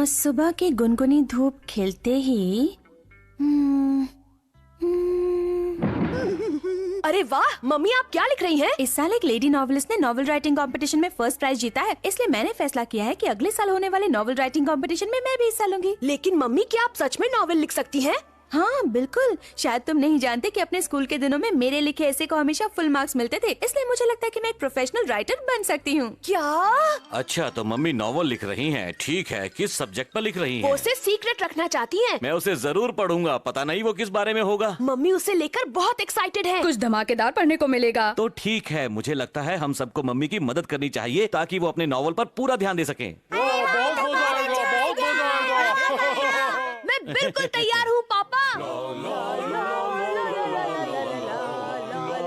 सुबह की गुनगुनी धूप खिलते ही अरे वाह मम्मी, आप क्या लिख रही हैं? इस साल एक लेडी नॉवेलिस्ट ने नॉवेल राइटिंग कंपटीशन में फर्स्ट प्राइज जीता है, इसलिए मैंने फैसला किया है कि अगले साल होने वाले नॉवेल राइटिंग कंपटीशन में मैं भी हिस्सा लूंगी। लेकिन मम्मी, क्या आप सच में नॉवेल लिख सकती हैं? हाँ बिल्कुल, शायद तुम नहीं जानते कि अपने स्कूल के दिनों में मेरे लिखे ऐसे को हमेशा फुल मार्क्स मिलते थे, इसलिए मुझे लगता है कि मैं एक प्रोफेशनल राइटर बन सकती हूँ। क्या? अच्छा, तो मम्मी नॉवल लिख रही हैं। ठीक है, किस सब्जेक्ट पर लिख रही हैं? वो उसे सीक्रेट रखना चाहती हैं। मैं उसे जरूर पढ़ूंगा, पता नहीं वो किस बारे में होगा। मम्मी उसे लेकर बहुत एक्साइटेड है। कुछ धमाकेदार पढ़ने को मिलेगा। तो ठीक है, मुझे लगता है हम सबको मम्मी की मदद करनी चाहिए ताकि वो अपने नॉवल पर पूरा ध्यान दे सकें। मैं बिल्कुल तैयार हूँ पापा।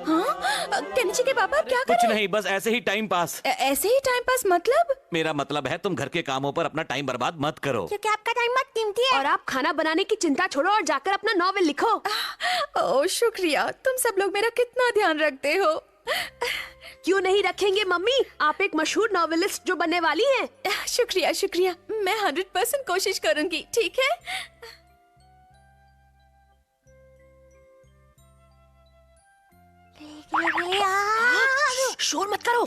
हाँ केनिची के पापा क्या कर कुछ रहे हैं? नहीं, बस ऐसे ही टाइम पास। ऐसे ही टाइम पास मतलब? मेरा मतलब है तुम घर के कामों पर अपना टाइम बर्बाद मत करो। क्योंकि आपका टाइम बहुत कीमती है। और आप खाना बनाने की चिंता छोड़ो और जाकर अपना नॉवेल लिखो। ओह शुक्रिया, तुम सब लोग मेरा कितना ध्यान रखते हो। क्यों नहीं रखेंगे मम्मी, आप एक मशहूर नॉवेलिस्ट जो बनने वाली हैं। शुक्रिया शुक्रिया, मैं 100% कोशिश करूंगी, ठीक है? शोर मत करो।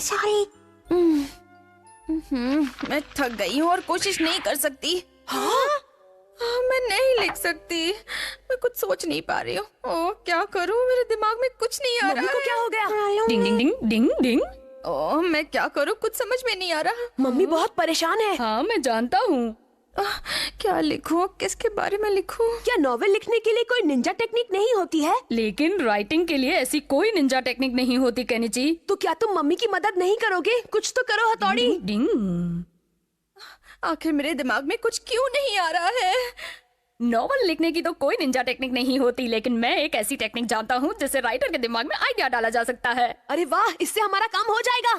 मैं थक गई हूँ और कोशिश नहीं कर सकती। मैं नहीं लिख सकती, मैं कुछ सोच नहीं पा रही हूँ। ओह क्या करूँ, मेरे दिमाग में कुछ नहीं आ मम्मी रहा को है। क्या हो गया? डिंग डिंग डिंग डिंग डिंग। ओह मैं क्या करूँ, कुछ समझ में नहीं आ रहा। मम्मी बहुत परेशान है। हाँ मैं जानता हूँ। क्या लिखूं, किसके बारे में लिखूं? क्या नॉवेल लिखने के लिए कोई निंजा टेक्निक नहीं होती है? लेकिन राइटिंग के लिए ऐसी कोई निंजा टेक्निक नहीं होती केनिची। तो क्या तुम मम्मी की मदद नहीं करोगे? कुछ तो करो हथौड़ी। डिंग डिंग। आखिर मेरे दिमाग में कुछ क्यों नहीं आ रहा है? नॉवल लिखने की तो कोई निंजा टेक्निक नहीं होती, लेकिन मैं एक ऐसी टेक्निक जानता हूँ जिससे राइटर के दिमाग में आइडिया डाला जा सकता है। अरे वाह, इससे हमारा काम हो जाएगा।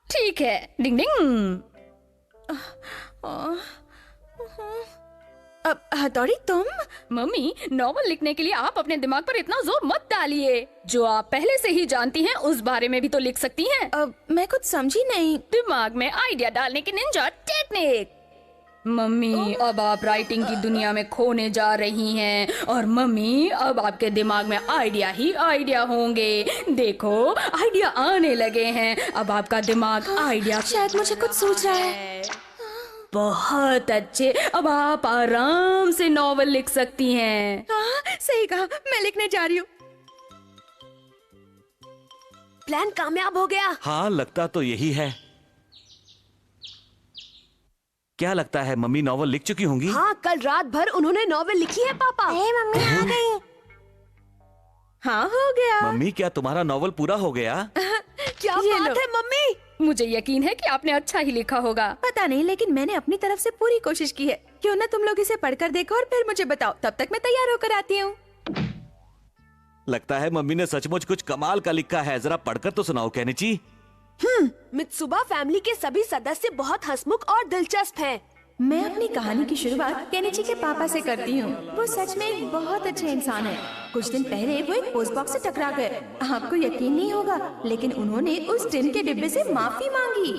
ठीक है, डिंग डिंग। अब हथौड़ी तुम? मम्मी, नॉवल लिखने के लिए आप अपने दिमाग पर इतना जोर मत डालिए। जो आप पहले से ही जानती हैं उस बारे में भी तो लिख सकती हैं। अब मैं कुछ समझी नहीं। दिमाग में आइडिया डालने की निंजा टेक्निक। मम्मी, अब आप राइटिंग की दुनिया में खोने जा रही हैं और मम्मी अब आपके दिमाग में आइडिया ही आइडिया होंगे। देखो, आइडिया आने लगे हैं। अब आपका दिमाग आइडिया शायद मुझे कुछ सूझ रहा है। बहुत अच्छे, अब आप आराम से नॉवल लिख सकती हैं। हाँ सही कहा, मैं लिखने जा रही हूँ। प्लान कामयाब हो गया। हाँ, लगता तो यही है। क्या लगता है, मम्मी नॉवल लिख चुकी होंगी? हाँ, कल रात भर उन्होंने नॉवेल लिखी है पापा। मम्मी आ गई। हाँ हो गया। मम्मी, क्या तुम्हारा नॉवल पूरा हो गया? क्या ये बात लो। है मम्मी। मुझे यकीन है कि आपने अच्छा ही लिखा होगा। पता नहीं, लेकिन मैंने अपनी तरफ से पूरी कोशिश की है। क्यों ना तुम लोग इसे पढ़कर देखो और फिर मुझे बताओ, तब तक मैं तैयार होकर आती हूँ। लगता है मम्मी ने सचमुच कुछ कमाल का लिखा है। जरा पढ़कर तो सुनाओ केनिची। मित्सुबा फैमिली के सभी सदस्य बहुत हंसमुख और दिलचस्प हैं। मैं अपनी कहानी की शुरुआत केनिची के पापा से करती हूँ। वो सच में एक बहुत अच्छे इंसान है। कुछ दिन पहले वो एक पोस्ट बॉक्स से टकरा गए। आपको यकीन नहीं होगा, लेकिन उन्होंने उस टिन के डिब्बे से माफी मांगी।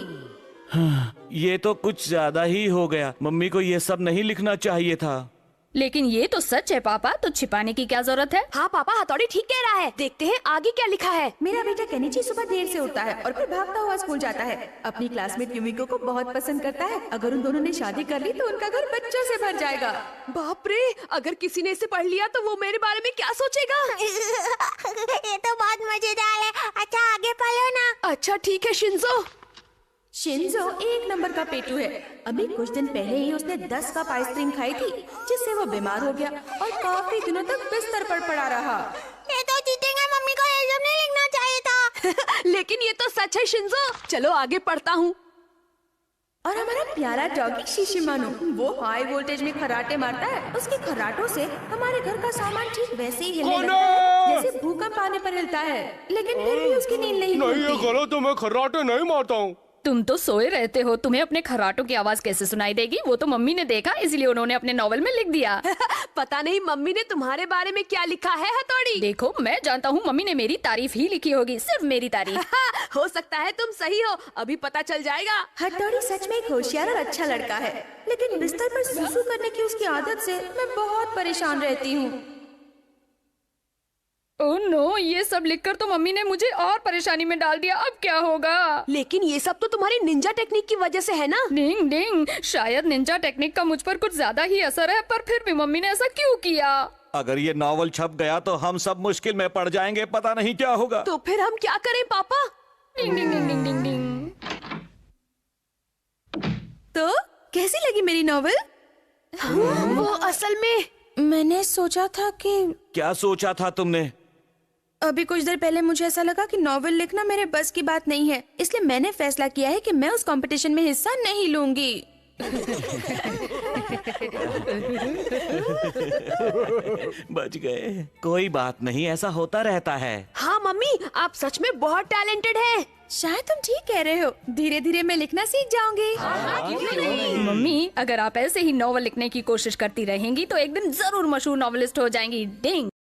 ये तो कुछ ज्यादा ही हो गया। मम्मी को ये सब नहीं लिखना चाहिए था। लेकिन ये तो सच है पापा, तो छिपाने की क्या जरूरत है? हाँ पापा, हथौड़ी ठीक कह रहा है। देखते हैं आगे क्या लिखा है। मेरा बेटा केनिची सुबह देर से उठता है और फिर भागता हुआ स्कूल जाता है। अपनी क्लासमेट युमिको को बहुत पसंद करता है। अगर उन दोनों ने शादी कर ली तो उनका घर बच्चों से भर जाएगा। बाप रे, अगर किसी ने इसे पढ़ लिया तो वो मेरे बारे में क्या सोचेगा? ये तो बहुत मजेदार है। अच्छा आगे पढ़ो ना। अच्छा ठीक है शिंजो। शिंजो एक नंबर का पेटू है। अभी कुछ दिन पहले ही उसने 10 कप आइसक्रीम खाई थी, जिससे वो बीमार हो गया और काफी दिनों तक बिस्तर पर पड़ा रहा। ये तो जीतेंगे, मम्मी को ये सब नहीं लिखना चाहिए था। लेकिन ये तो सच है शिंजो। चलो आगे पढ़ता हूँ। और हमारा प्यारा डॉगी शिशिमानु, वो हाई वोल्टेज में खर्राटे मारता है। उसके खर्राटों से हमारे घर का सामान ठीक वैसे ही हिलने लगता है जैसे भूकंप आने पर हिलता है। लेकिन फिर भी उसकी नींद नहीं नहीं, ये खुलती। गलत है। मैं खर्राटे नहीं मारता हूँ। तुम तो सोए रहते हो, तुम्हें अपने खर्राटों की आवाज कैसे सुनाई देगी? वो तो मम्मी ने देखा, इसलिए उन्होंने अपने नॉवल में लिख दिया। पता नहीं मम्मी ने तुम्हारे बारे में क्या लिखा है हथौड़ी। देखो, मैं जानता हूँ मम्मी ने मेरी तारीफ ही लिखी होगी, सिर्फ मेरी तारीफ। हो सकता है तुम सही हो, अभी पता चल जाएगा। हथौड़ी सच में एक होशियार और अच्छा लड़का है, लेकिन बिस्तर पर सुसु करने की उसकी आदत से मैं बहुत परेशान रहती हूँ। ओह नो, ये सब लिखकर तो मम्मी ने मुझे और परेशानी में डाल दिया। अब क्या होगा? लेकिन ये सब तो तुम्हारी निंजा टेक्निक की वजह से है ना। डिंग डिंग, शायद निंजा टेक्निक का मुझ पर कुछ ज्यादा ही असर है, पर फिर भी मम्मी ने ऐसा क्यों किया? अगर ये नॉवल छप गया तो हम सब मुश्किल में पड़ जाएंगे, पता नहीं क्या होगा। तो फिर हम क्या करें पापा? डिंग डिंग डिंग डिंग डिंग डिंग। तो कैसी लगी मेरी नॉवल? वो असल में मैंने सोचा था कि क्या सोचा था तुमने? अभी कुछ देर पहले मुझे ऐसा लगा कि नॉवल लिखना मेरे बस की बात नहीं है, इसलिए मैंने फैसला किया है कि मैं उस कंपटीशन में हिस्सा नहीं लूंगी। बच गए। कोई बात नहीं, ऐसा होता रहता है। हाँ मम्मी, आप सच में बहुत टैलेंटेड हैं। शायद तुम ठीक कह रहे हो, धीरे धीरे मैं लिखना सीख जाऊंगी। मम्मी, अगर आप ऐसे ही नॉवल लिखने की कोशिश करती रहेंगी तो एक दिन जरूर मशहूर नॉवेलिस्ट हो जाएंगी। डिंग।